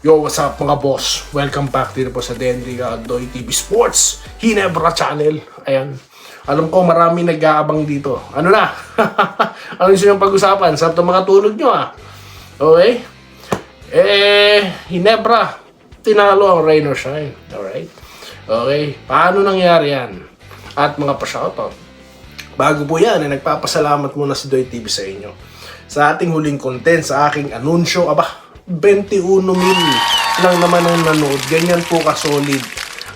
Yo, what's up mga boss? Welcome back dito po sa Denry Doy TV Sports Ginebra Channel. Ayan. Alam ko marami nag-aabang dito. Ano na? Ano yung pag-usapan? Sa itong mga tulog nyo Okay? Ginebra. Tinalo ang rain or shine. Alright? Okay? Paano nangyari yan? At mga pa-shoutout. Bago po yan, nagpapasalamat muna si Doy TV sa inyo. Sa ating huling content, sa aking anunsyo, 21 mil lang naman ang nanood. Ganyan po ka-solid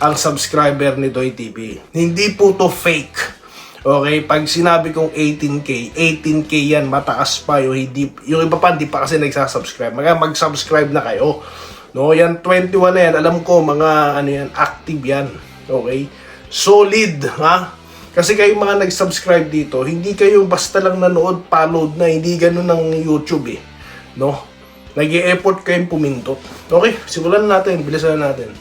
ang subscriber ni Doy TV. Hindi po to fake. Okay? Pag sinabi kong 18K yan, mataas pa. Yung iba pa, hindi pa kasi nagsasubscribe. Mag-subscribe na kayo. No, yan 21 na yan. Alam ko, mga active yan. Okay? Solid, ha? Kasi kayo mga nag-subscribe dito, hindi kayo basta lang nanood, followed na. Hindi ganun ng YouTube No? Nag-i-effort kayong pumintot. Okay, simulan natin. Bilisan natin.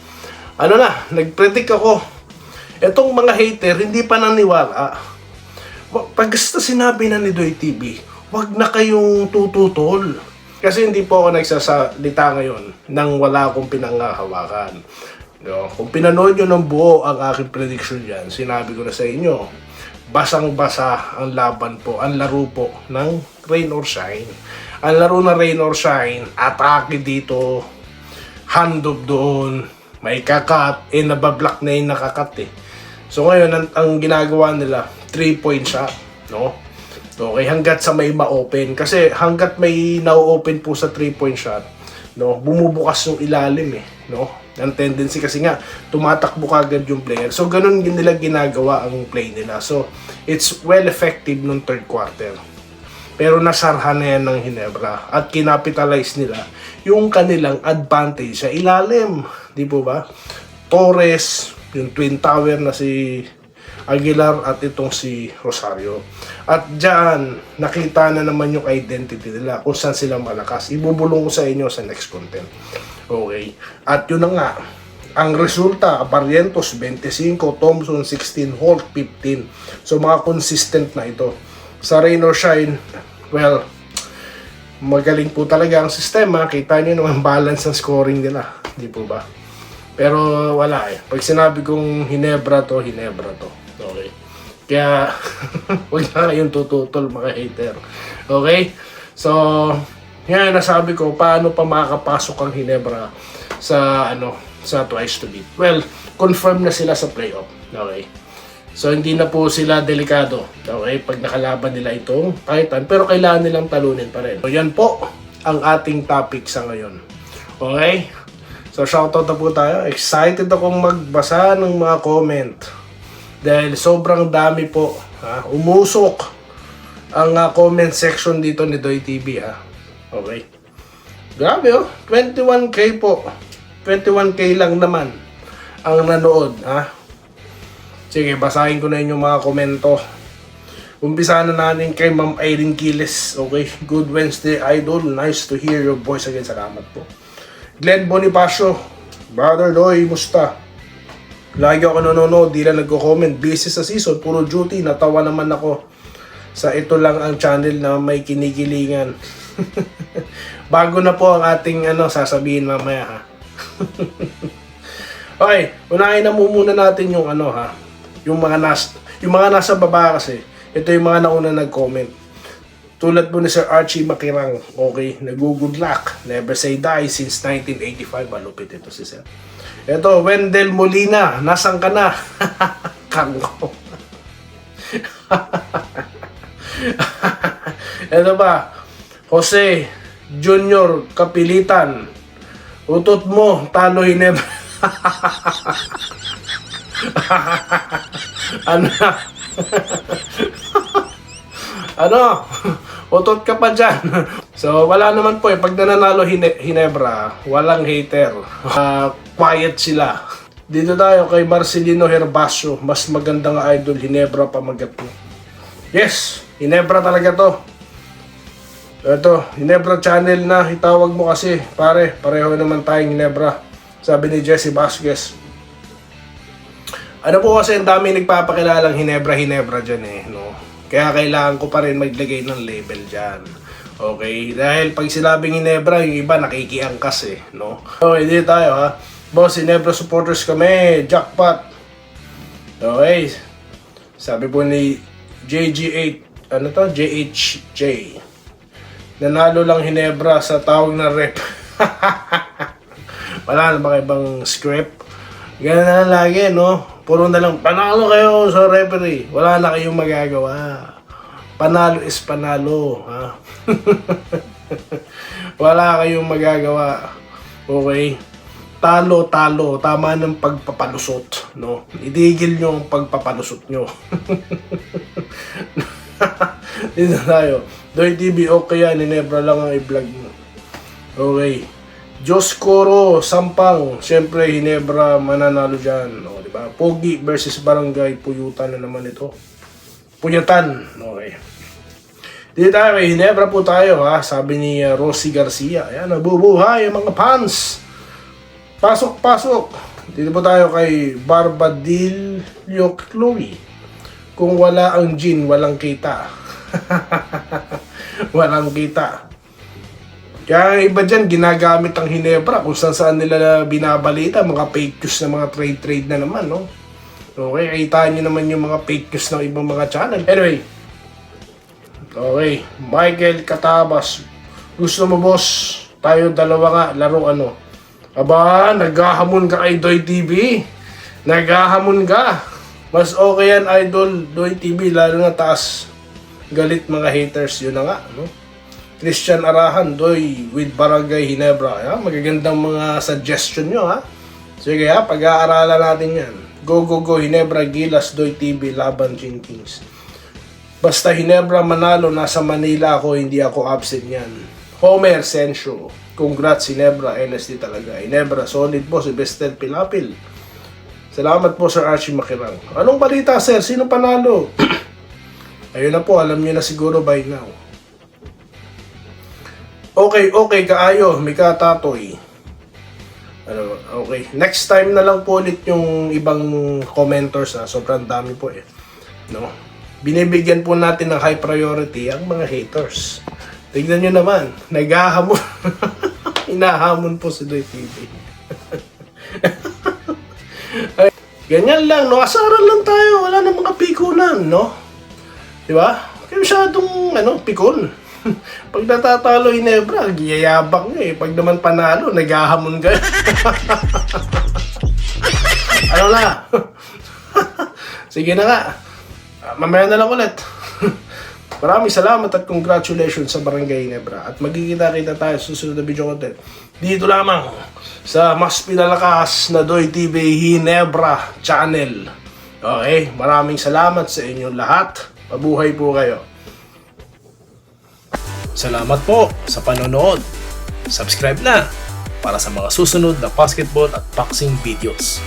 Nag-predict ako. Etong mga hater, hindi pa naniwala. Pagkasta sinabi na ni Doy TV, wag na kayong tututol. Kasi hindi po ako nagsasalita ngayon nang wala akong pinanghahawakan. Kung pinanood nyo ng buo ang aking prediction dyan, sinabi ko na sa inyo, basang-basa ang laban po, ang laro po ng rain or shine. Ang laro na rain or shine, atake dito, handoff doon, may kakat, nabablock na yung nakakat So ngayon, ang ginagawa nila, 3-point shot, no? Okay, hanggat sa may ma-open. Kasi hanggat may na-open po sa 3-point shot, no, bumubukas yung ilalim no? Ang tendency kasi nga, tumatakbo kagad yung player. So ganun nila ginagawa ang play nila. So, it's well effective nung third quarter. Pero nasarhan na yan ng Ginebra at kinapitalize nila yung kanilang advantage sa ilalim. Di po ba? Torres, yung twin tower na si Aguilar at itong si Rosario. At dyan, nakita na naman yung identity nila kung saan sila malakas. Ibubulong ko sa inyo sa next content. Okay? At yun na nga, ang resulta, Barrientos 25, Thompson 16, Holt 15. So mga consistent na ito. Sa rain or shine, well, magaling po talaga ang sistema. Kita nyo naman balance ang scoring nila. Di po ba? Pero wala Pag sinabi kong Ginebra to. Okay? Kaya, huwag na kayong tututol mga hater. Okay? So, yan nasabi ko, paano pa makakapasok ang Ginebra sa, sa twice to beat. Well, confirm na sila sa playoff. Okay? So, hindi na po sila delikado. Okay? Pag nakalaban nila itong Titan. Pero kailangan nilang talunin pa rin. So, yan po ang ating topic sa ngayon. Okay? So, shoutout na po tayo. Excited akong magbasa ng mga comment. Dahil sobrang dami po. Umusok ang comment section dito ni Doy TV. Okay? Grabe 21K po. 21K lang naman ang nanood. Sige, basahin ko na yung mga komento. Umpisa na natin kay Ma'am Irene Quiles. Okay, good Wednesday, idol. Nice to hear your voice again. Salamat po. Glenn Bonifacio, Brother Doy, musta? Lagi ako nanonood, di lang nagko-comment. Busy sa season, puro duty. Natawa naman ako sa ito lang ang channel na may kinikilingan. Bago na po ang ating sasabihin mamaya Okay, unahin na muna natin yung yung mga nasa baba kasi. Ito yung mga nauna nag-comment. Tulad po ni Sir Archie Makirang. Okay, nag-good luck. Never say die since 1985. Malupit ito si Sir. Ito, Wendell Molina. Nasaan ka na? Kangko. Ito ba? Jose Junior Kapilitan. Utot mo, talo Ginebra. Utot ka pa dyan. So, wala naman po pag nananalo Ginebra, walang hater. Quiet sila. Dito tayo kay Marcelino Herbacio. Mas magandang idol Ginebra pamagat mo. Yes, Ginebra talaga to. Ito, Ginebra channel na itawag mo kasi. Pare, pareho naman tayong Ginebra. Sabi ni Jesse Vasquez. Po kasi ang dami nagpapakilalang Ginebra dyan no? Kaya kailangan ko pa rin maglagay ng label dyan. Okay, dahil pag sinabing Ginebra, yung iba nakikiangkas eh, no? Okay, dito tayo ha. Boss, Ginebra supporters kami, jackpot. Okay, sabi po ni JG8, ano to? JHJ. Nanalo lang Ginebra sa tawag na rep. Wala na ba ibang script? Ganun na lang lagi, no? Puro na lang, panalo kayo sa referee. Wala na kayong magagawa. Panalo is panalo, ha? Wala kayong magagawa. Okay? Talo, talo. Tama ng pagpapalusot, no? Itigil nyo ang pagpapalusot nyo. Dito tayo. Doy TV, okay yan. Ginebra lang ang i-vlog mo. Okay. Diyos Coro, Sampang. Siyempre, Ginebra mananalo dyan. O, diba? Pogi versus Barangay. Puyutan na naman ito. Puyatan. Okay. Dito tayo, may Ginebra po tayo, ha? Sabi ni Rosie Garcia. Ayan, nabubuhay ang mga fans. Pasok, pasok. Dito po tayo kay Barbadillo Chloe. Kung wala ang gin, walang kita. Walang kita. Kaya iba dyan, ginagamit ang Ginebra kung saan nila binabalita, mga fake news na mga trade na naman, no? Okay, kitaan nyo naman yung mga fake news ng ibang mga channel. Anyway, okay, Michael Katabas, gusto mo boss, tayo dalawa nga, laro ano? Aba, naghahamon ka kay Doy TV. Naghahamon ka. Mas okay yan, Idol Doy TV, lalo na taas. Galit mga haters, yun na nga, no? Christian Arahan, Doy, with Barangay Ginebra. Ayan, magagandang mga suggestion nyo, ha? Sige, ha? Pag-aaralan natin yan. Go, go, go, Ginebra, Gilas, Doy TV, Laban, Jenkins. Basta Ginebra manalo, nasa Manila ako, hindi ako absent yan. Homer Sencio. Congrats, Ginebra, NSD talaga. Ginebra, solid po, si Bestel Pilapil. Salamat po, Sir Archie Makirang. Anong balita, sir? Sino panalo? Ayun na po, alam nyo na siguro by now. Okay, okay, kaayo, Mika Tatoy. Ano, okay, next time na lang po ulit yung ibang commenters, ha? Sobrang dami po eh. No? Binibigyan po natin ng high priority ang mga haters. Tignan nyo naman, naghahamon. Hinahamon po si Doy TV. Ay, ganyan lang, no? Asaran lang tayo, wala na mga pikunan, no? Diba? Kaya masyadong, pikon. Pag natatalo Ginebra, giyayabang eh. Pag naman panalo, naghahamon ka. Ano na? Sige na nga. Mamaya na lang ulit. Maraming salamat at congratulations sa Barangay Ginebra. At magkikita-kita tayo sa susunod na video content. Dito lamang sa mas pinalakas na Doy TV Ginebra channel. Okay? Maraming salamat sa inyong lahat. Mabuhay po kayo. Salamat po sa panonood. Subscribe na para sa mga susunod na basketball at boxing videos.